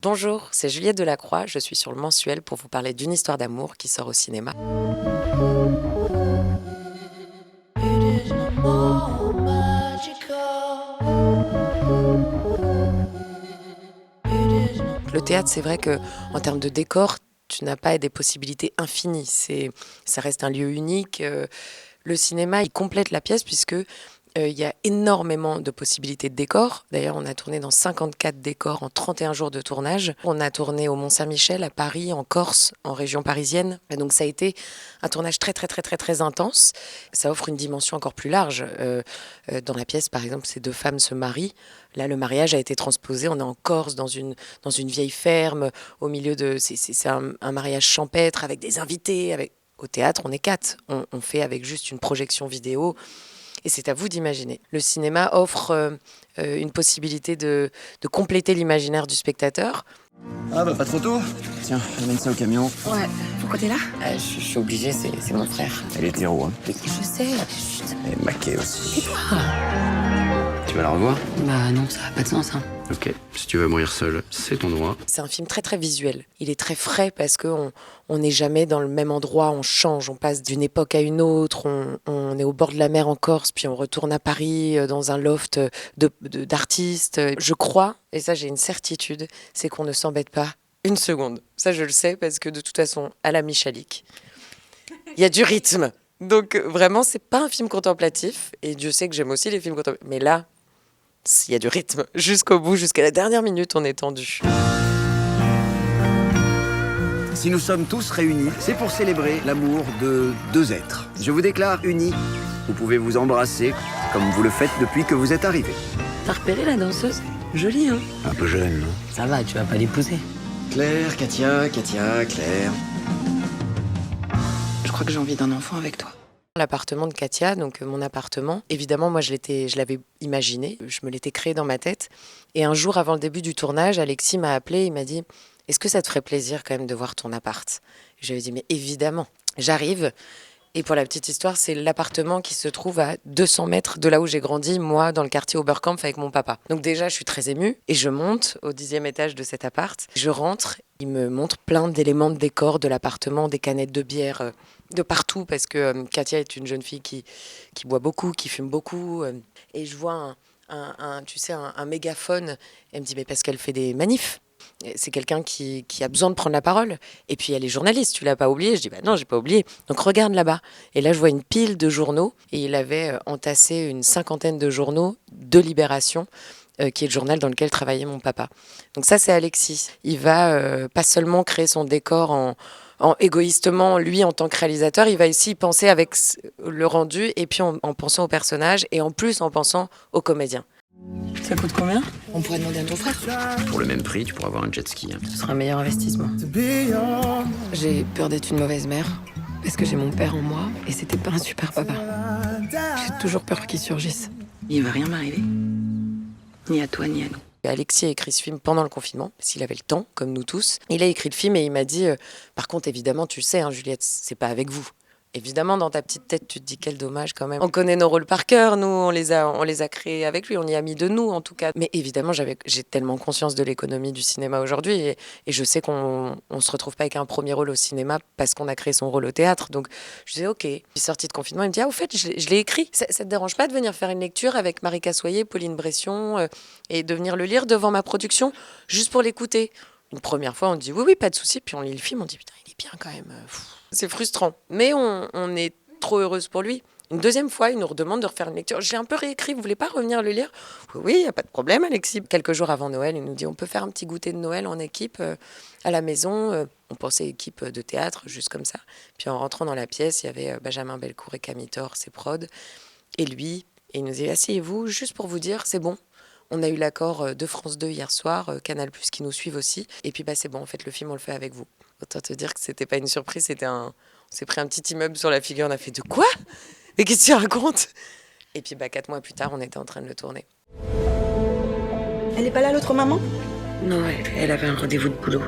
Bonjour, c'est Juliette Delacroix, je suis sur le Mensuel pour vous parler d'une histoire d'amour qui sort au cinéma. Le théâtre, c'est vrai que en termes de décor, tu n'as pas des possibilités infinies. Ça reste un lieu unique. Le cinéma, il complète la pièce puisque il y a énormément de possibilités de décors. D'ailleurs, on a tourné dans 54 décors en 31 jours de tournage. On a tourné au Mont-Saint-Michel, à Paris, en Corse, en région parisienne. Et donc ça a été un tournage très intense. Ça offre une dimension encore plus large. Dans la pièce, par exemple, ces deux femmes se marient. Là, le mariage a été transposé. On est en Corse, dans une vieille ferme, au milieu de... C'est un mariage champêtre avec des invités. Au théâtre, on est 4. On fait avec juste une projection vidéo. Et c'est à vous d'imaginer. Le cinéma offre une possibilité de compléter l'imaginaire du spectateur. Ah bah pas de photo. Tiens, amène ça au camion. Ouais, pourquoi t'es là? Je suis obligée, c'est mon frère. Elle est hétéro, hein. Je sais, chut. Et maquée aussi. Tu vas la revoir? Bah non, ça a pas de sens, hein. Ok, si tu veux mourir seul, c'est ton droit. C'est un film très visuel. Il est très frais parce qu'on n'est jamais dans le même endroit, on change, on passe d'une époque à une autre, on est au bord de la mer en Corse, puis on retourne à Paris dans un loft d'artistes. Je crois, et ça j'ai une certitude, c'est qu'on ne s'embête pas une seconde. Ça je le sais parce que de toute façon, à la Michalik, il y a du rythme. Donc vraiment, c'est pas un film contemplatif, et Dieu sait que j'aime aussi les films contemplatifs, mais là, il y a du rythme. Jusqu'au bout, jusqu'à la dernière minute, on est tendu. Si nous sommes tous réunis, c'est pour célébrer l'amour de deux êtres. Je vous déclare unis. Vous pouvez vous embrasser comme vous le faites depuis que vous êtes arrivés. T'as repéré la danseuse? Jolie, hein? Un peu jeune, non? Ça va, tu vas pas l'épouser. Claire, Katia, Claire. Je crois que j'ai envie d'un enfant avec toi. L'appartement de Katia, donc mon appartement, évidemment, moi je l'avais imaginé, je me l'étais créé dans ma tête. Et un jour avant le début du tournage, Alexis m'a appelé, il m'a dit « Est-ce que ça te ferait plaisir quand même de voir ton appart ?» Je lui ai dit « Mais évidemment, j'arrive. » Et pour la petite histoire, c'est l'appartement qui se trouve à 200 mètres de là où j'ai grandi, moi, dans le quartier Oberkampf avec mon papa. Donc déjà, je suis très émue et je monte au 10e étage de cet appart. Je rentre, il me montre plein d'éléments de décor de l'appartement, des canettes de bière de partout parce que Katia est une jeune fille qui boit beaucoup, qui fume beaucoup. Et je vois un mégaphone. Elle me dit, mais parce qu'elle fait des manifs. C'est quelqu'un qui a besoin de prendre la parole. Et puis elle est journaliste, tu l'as pas oublié? Je dis, bah non, j'ai pas oublié. Donc regarde là-bas. Et là, je vois une pile de journaux. Et il avait entassé une 50aine de journaux de Libération, qui est le journal dans lequel travaillait mon papa. Donc ça, c'est Alexis. Il va pas seulement créer son décor en égoïstement, lui, en tant que réalisateur, il va aussi penser avec le rendu et puis en pensant au personnage et en plus en pensant aux comédiens. Ça coûte combien? On pourrait demander à ton frère. Pour le même prix, tu pourras avoir un jet ski. Hein. Ce sera un meilleur investissement. J'ai peur d'être une mauvaise mère. Parce que j'ai mon père en moi et c'était pas un super papa. J'ai toujours peur qu'il surgisse. Il va rien m'arriver. Ni à toi, ni à nous. Alexis a écrit ce film pendant le confinement, parce qu'il avait le temps, comme nous tous. Il a écrit le film et il m'a dit par contre, évidemment, tu sais, hein, Juliette, c'est pas avec vous. Évidemment, dans ta petite tête, tu te dis quel dommage quand même. On connaît nos rôles par cœur, nous, on les a créés avec lui, on y a mis de nous en tout cas. Mais évidemment, j'ai tellement conscience de l'économie du cinéma aujourd'hui et je sais qu'on se retrouve pas avec un premier rôle au cinéma parce qu'on a créé son rôle au théâtre. Donc je disais ok. Puis sorti de confinement, il me dit au fait, je l'ai écrit. Ça te dérange pas de venir faire une lecture avec Marie Cassoyer, Pauline Bression et de venir le lire devant ma production juste pour l'écouter? Une première fois, on dit oui, pas de souci. Puis on lit le film, on dit putain, il est bien quand même. C'est frustrant. Mais on est trop heureuse pour lui. Une deuxième fois, il nous redemande de refaire une lecture. J'ai un peu réécrit, vous voulez pas revenir le lire? Oui, il n'y a pas de problème, Alexis. Quelques jours avant Noël, il nous dit on peut faire un petit goûter de Noël en équipe à la maison. On pensait équipe de théâtre, juste comme ça. Puis en rentrant dans la pièce, il y avait Benjamin Belcourt et Camille Thor, ses prods. Et lui, et il nous dit asseyez-vous, juste pour vous dire, c'est bon. On a eu l'accord de France 2 hier soir, Canal+, qui nous suivent aussi. Et puis c'est bon, en fait, le film, on le fait avec vous. Autant te dire que c'était pas une surprise, on s'est pris un petit immeuble sur la figure, on a fait de quoi? Mais qu'est-ce que tu racontes? Et puis 4 mois plus tard, on était en train de le tourner. Elle est pas là, l'autre maman? Non, elle avait un rendez-vous de boulot.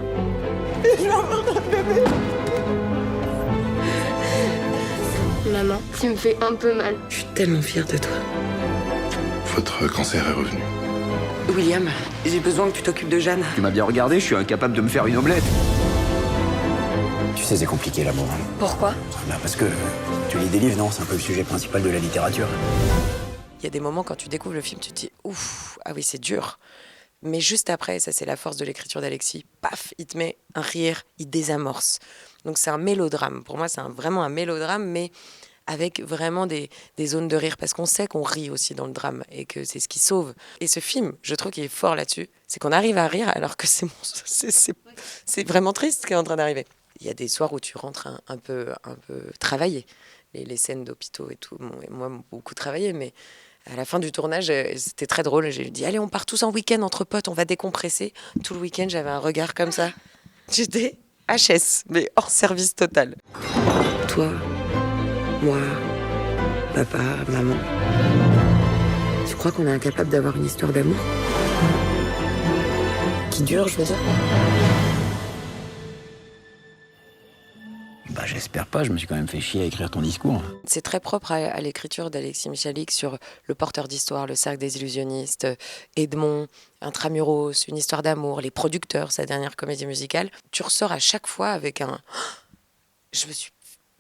Maman, tu me fais un peu mal. Je suis tellement fière de toi. Votre cancer est revenu. William, j'ai besoin que tu t'occupes de Jeanne. Tu m'as bien regardé, je suis incapable de me faire une omelette. Tu sais, c'est compliqué l'amour. Pourquoi? Bah parce que tu lis des livres, non? C'est un peu le sujet principal de la littérature. Il y a des moments quand tu découvres le film, tu te dis ouf, ah oui, c'est dur. Mais juste après, ça c'est la force de l'écriture d'Alexis, paf, il te met un rire, il désamorce. Donc c'est un mélodrame. Pour moi, c'est vraiment un mélodrame, mais avec vraiment des zones de rire, parce qu'on sait qu'on rit aussi dans le drame et que c'est ce qui sauve. Et ce film, je trouve qu'il est fort là-dessus, c'est qu'on arrive à rire alors que c'est vraiment triste ce qui est en train d'arriver. Il y a des soirs où tu rentres un peu travaillé. Les scènes d'hôpitaux et tout, moi, m'ont beaucoup travaillé, mais à la fin du tournage, c'était très drôle. J'ai dit, allez, on part tous en week-end entre potes, on va décompresser. Tout le week-end, j'avais un regard comme ça. J'étais HS, mais hors service total. Toi, moi, papa, maman. Tu crois qu'on est incapable d'avoir une histoire d'amour qui dure, je veux dire? Bah j'espère pas, je me suis quand même fait chier à écrire ton discours. C'est très propre à l'écriture d'Alexis Michalik sur Le Porteur d'Histoire, Le Cercle des Illusionnistes, Edmond, Intramuros, Une Histoire d'amour, Les Producteurs, sa dernière comédie musicale. Tu ressors à chaque fois avec un... Je me suis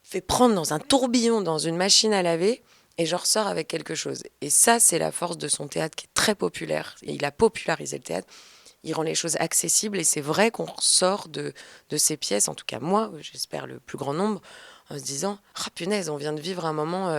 fait prendre dans un tourbillon, dans une machine à laver, et je ressors avec quelque chose. Et ça, c'est la force de son théâtre qui est très populaire. Et il a popularisé le théâtre. Il rend les choses accessibles et c'est vrai qu'on ressort de ces pièces, en tout cas moi, j'espère le plus grand nombre, en se disant « Ah punaise, on vient de vivre un moment,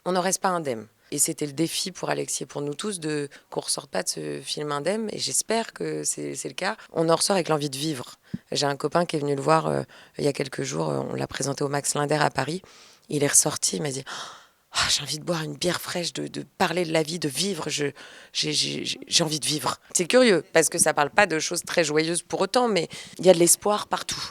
on n'en reste pas indemne ». Et c'était le défi pour Alexis et pour nous tous qu'on ne ressorte pas de ce film indemne, et j'espère que c'est le cas. On en ressort avec l'envie de vivre. J'ai un copain qui est venu le voir il y a quelques jours, on l'a présenté au Max Linder à Paris, il est ressorti, il m'a dit « j'ai envie de boire une bière fraîche, de parler de la vie, de vivre, j'ai envie de vivre ». C'est curieux, parce que ça parle pas de choses très joyeuses pour autant, mais il y a de l'espoir partout.